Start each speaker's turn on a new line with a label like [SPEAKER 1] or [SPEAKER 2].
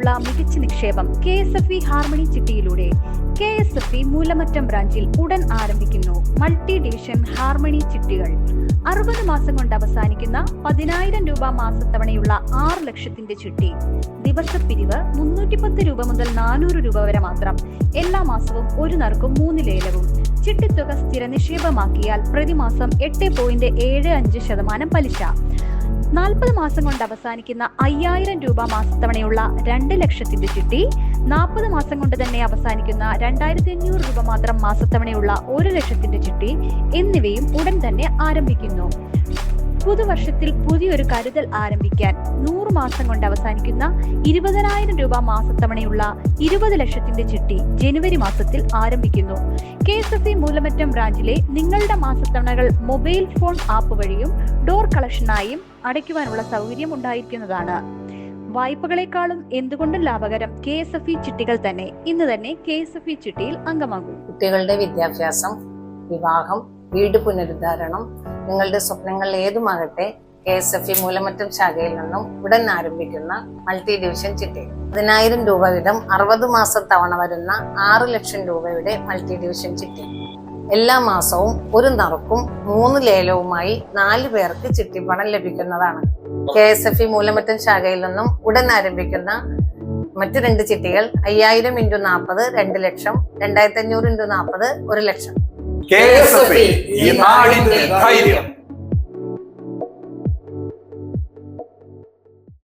[SPEAKER 1] സാധ്യതയുള്ള മികച്ച നിക്ഷേപം KSFE ഹാർമണി ചിട്ടിയിലൂടെ. KSFE മൂലമറ്റം ബ്രാഞ്ചിൽ ഉടൻ ആരംഭിക്കുന്നു മൾട്ടി ഡിവിഷൻ ഹാർമണി ചിട്ടികൾ. 60 മാസം കൊണ്ട് അവസാനിക്കുന്ന 10,000 രൂപ മാസത്തവണയുള്ള 6 ലക്ഷത്തിന്റെ ചിട്ടി. ദിവസപ്പിരിവ് 310 രൂപ മുതൽ 400 രൂപ വരെ മാത്രം. എല്ലാ മാസവും ഒരു നറുക്കും 3 ലേലവും. ചിട്ടിത്തുക സ്ഥിര നിക്ഷേപമാക്കിയാൽ പ്രതിമാസം 8.75% പലിശ. 40 മാസം കൊണ്ട് അവസാനിക്കുന്ന 5,000 രൂപ മാസത്തവണയുള്ള 2 ലക്ഷത്തിന്റെ ചിട്ടി. 40 മാസം കൊണ്ട് തന്നെ അവസാനിക്കുന്ന 2,500 രൂപ മാത്രം മാസത്തവണയുള്ള 1 ലക്ഷത്തിന്റെ ചിട്ടി എന്നിവയും ഉടൻ തന്നെ ആരംഭിക്കുന്നു. പുതുവർഷത്തിൽ പുതിയൊരു കരുതൽ ആരംഭിക്കാൻ 100 മാസം കൊണ്ട് അവസാനിക്കുന്ന 20,000 രൂപ മാസത്തവണയുള്ള 20 ലക്ഷത്തിന്റെ ചിട്ടി ജനുവരി മാസത്തിൽ ആരംഭിക്കുന്നു. KSFE മൂലമറ്റം ബ്രാഞ്ചിലെ നിങ്ങളുടെ മാസത്തവണകൾ മൊബൈൽ ഫോൺ ആപ്പ് വഴിയും ഡോർ കളക്ഷനായും അടയ്ക്കുവാനുള്ള സൗകര്യം ഉണ്ടായിരിക്കുന്നതാണ്. വായ്പകളെക്കാളും എന്തുകൊണ്ടും ലാഭകരം KSFE ചിട്ടികൾ തന്നെ. ഇന്ന് തന്നെ KSFE ചിട്ടിയിൽ അംഗമാകൂ.
[SPEAKER 2] കുട്ടികളുടെ വിദ്യാഭ്യാസം, വിവാഹം, വീട് പുനരുദ്ധാരണം, നിങ്ങളുടെ സ്വപ്നങ്ങൾ ഏതുമാകട്ടെ, KSFE മൂലമറ്റം ശാഖയിൽ നിന്നും ഉടൻ ആരംഭിക്കുന്ന മൾട്ടി ഡിവിഷൻ ചിട്ടി. 10,000 രൂപ വീതം 60 മാസം തവണ വരുന്ന 6 ലക്ഷം രൂപയുടെ മൾട്ടി ഡിവിഷൻ ചിട്ടി. എല്ലാ മാസവും ഒരു നറുക്കും 3 ലേലവുമായി 4 പേർക്ക് ചിട്ടിപ്പണം ലഭിക്കുന്നതാണ്. KSFE മൂലമറ്റം ശാഖയിൽ നിന്നും ഉടൻ ആരംഭിക്കുന്ന മറ്റു 2 ചിട്ടികൾ 5,000 × 40 2 ലക്ഷം, 2,500 × 40 1 ലക്ഷം.
[SPEAKER 3] KSFE ഈ നാടിന്റെ ധൈര്യം.